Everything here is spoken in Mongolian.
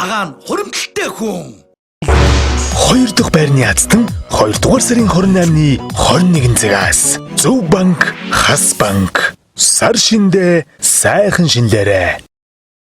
Агаа нь хуримтлалтай хүн. 2 дахь байрны эзэн 2 дугаар сарын 28-ны 21 цагаас Зөв банк, Хас банк. Сар шиндээ сайхан шинлээрээ.